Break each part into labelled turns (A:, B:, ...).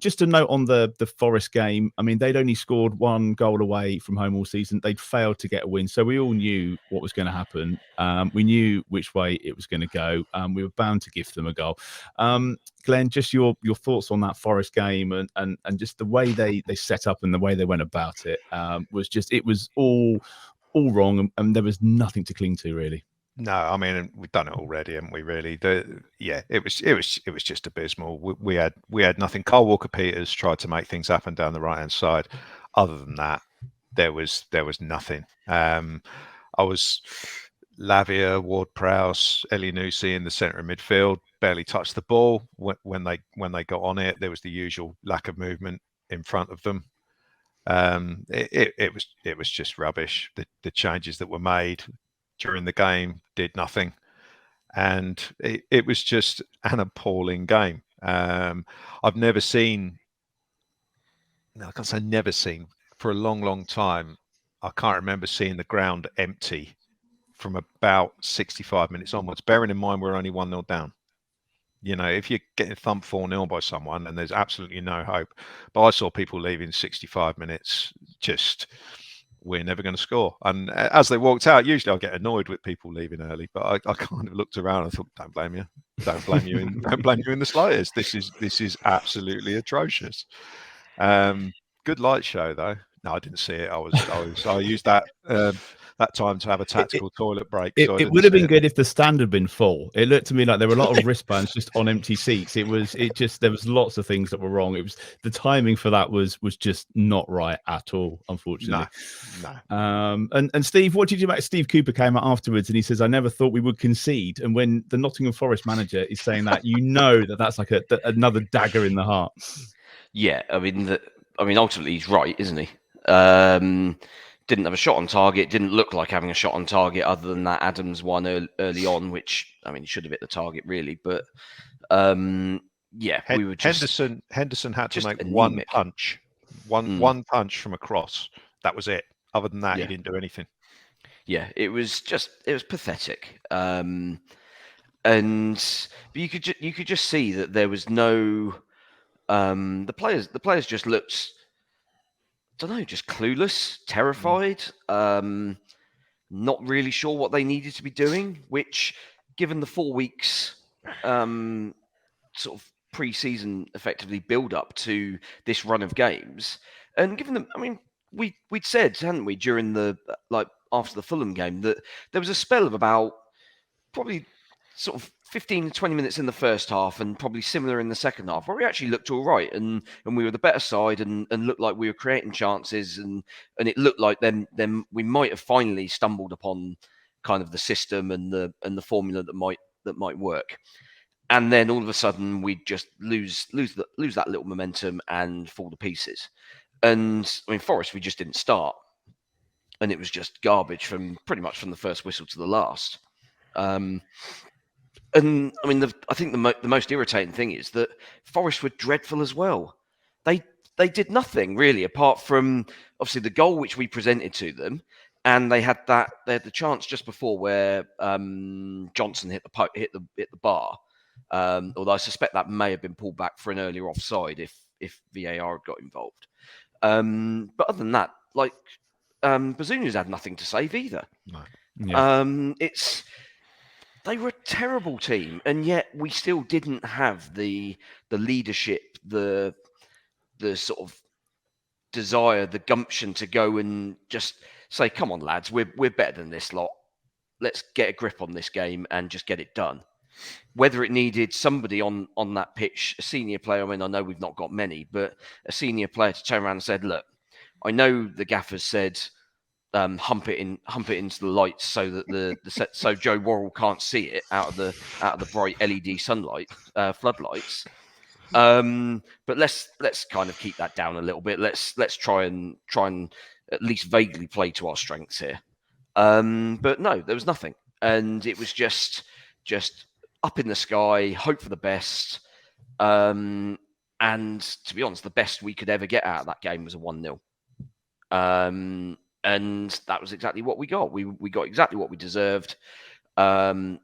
A: just a note on the Forest game. I mean, they'd only scored one goal away from home all season. They'd failed to get a win, so we all knew what was going to happen. We knew which way it was going to go. We were bound to give them a goal. Glenn, just your thoughts on that Forest game and just the way they set up and the way they went about it was all wrong, and there was nothing to cling to, really.
B: No, I mean, we've done it already, haven't we? Really, it was just abysmal. We had nothing. Carl Walker-Peters tried to make things happen down the right hand side. Other than that, there was nothing. I was Lavia, Ward-Prowse, Elyounoussi in the centre of midfield barely touched the ball. When they got on it, there was the usual lack of movement in front of them. It was just rubbish. The changes that were made during the game did nothing, and it was just an appalling game. I've never seen, I can't say never seen, for a long time. I can't remember seeing the ground empty from about 65 minutes onwards, bearing in mind we're only 1-0 down. You know, if you're getting thumped 4-0 by someone and there's absolutely no hope. But I saw people leaving 65 minutes just, we're never going to score. And as they walked out, usually I get annoyed with people leaving early, but I kind of looked around and thought, don't blame you. Don't blame you in the slightest. This is absolutely atrocious. Good light show though. No, I didn't see it. I used that time to have a tactical toilet break.
A: It would have been good if the stand had been full. It looked to me like there were a lot of wristbands just on empty seats. There was lots of things that were wrong. It was the timing for that was just not right at all, unfortunately.
B: No.
A: And Steve, what did you make? Steve Cooper came out afterwards and he says, "I never thought we would concede." And when the Nottingham Forest manager is saying that, you know that's like another dagger in the heart.
C: Yeah, I mean, ultimately he's right, isn't he? Didn't have a shot on target. Didn't look like having a shot on target other than that Adams one early on, which, I mean, he should have hit the target really. But we were just...
B: Henderson had to make anemic. One punch from a cross. That was it. Other than that, he didn't do anything.
C: Yeah, it was pathetic. And you could just see that there was no... the players just looked... I don't know, just clueless, terrified, not really sure what they needed to be doing, which, given the 4 weeks sort of pre-season effectively build up to this run of games, and given them, I mean, we'd said, hadn't we, during after the Fulham game, that there was a spell of about probably sort of 15 to 20 minutes in the first half and probably similar in the second half, where we actually looked all right and we were the better side and looked like we were creating chances and it looked like then we might have finally stumbled upon kind of the system and the formula that might work. And then all of a sudden we just lose that little momentum and fall to pieces. And I mean, Forest, we just didn't start, and it was just garbage from pretty much from the first whistle to the last. And I mean, I think the most irritating thing is that Forest were dreadful as well. They did nothing really apart from obviously the goal which we presented to them, and they had the chance just before where Johnson hit the bar. Although I suspect that may have been pulled back for an earlier offside if VAR had got involved. But other than that, like Bazuni's had nothing to save either.
B: No.
A: Yeah.
C: They were a terrible team, and yet we still didn't have the leadership, the sort of desire, the gumption to go and just say, "Come on, lads, we're better than this lot. Let's get a grip on this game and just get it done." Whether it needed somebody on that pitch, a senior player. I mean, I know we've not got many, but a senior player to turn around and said, "Look, I know the gaffers said." Hump it into the lights so that so Joe Worrell can't see it out of the bright LED sunlight floodlights. But let's kind of keep that down a little bit. Let's try and at least vaguely play to our strengths here. But no, there was nothing, and it was just up in the sky, hope for the best. And to be honest, the best we could ever get out of that game was a 1-0. And that was exactly what we got. We got exactly what we deserved. And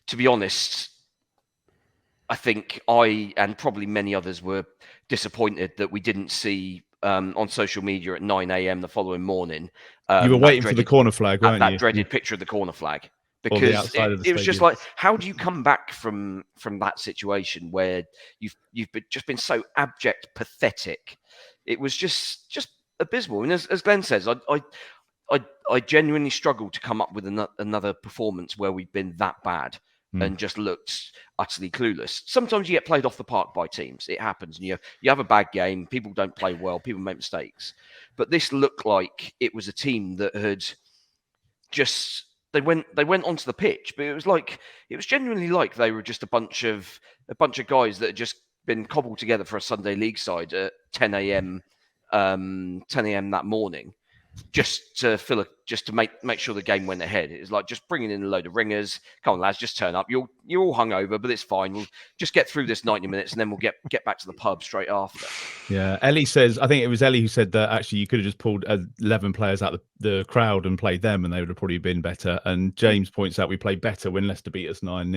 C: to be honest, I think I and probably many others were disappointed that we didn't see on social media at 9 a.m. the following morning.
A: You were waiting for the corner flag, weren't you?
C: That dreaded picture of the corner flag.
A: Or the
C: Because
A: outside of the
C: it was just
A: stadium.
C: like, how do you come back from that situation where you've just been so abject, pathetic? It was just abysmal. And as Glenn says, I genuinely struggle to come up with another performance where we've been that bad and just looked utterly clueless. Sometimes you get played off the park by teams. It happens. And you have a bad game. People don't play well. People make mistakes. But this looked like it was a team that had just they went onto the pitch, but it was genuinely like they were just a bunch of guys that had just been cobbled together for a Sunday league side at 10 a.m. that morning, just to make sure the game went ahead. It was like just bringing in a load of ringers. Come on, lads, just turn up. You're all hungover, but it's fine. We'll just get through this 90 minutes, and then we'll get back to the pub straight after.
A: Yeah, Ellie says, I think it was Ellie who said that actually you could have just pulled 11 players out of the crowd and played them, and they would have probably been better. And James points out we played better when Leicester beat us 9-0.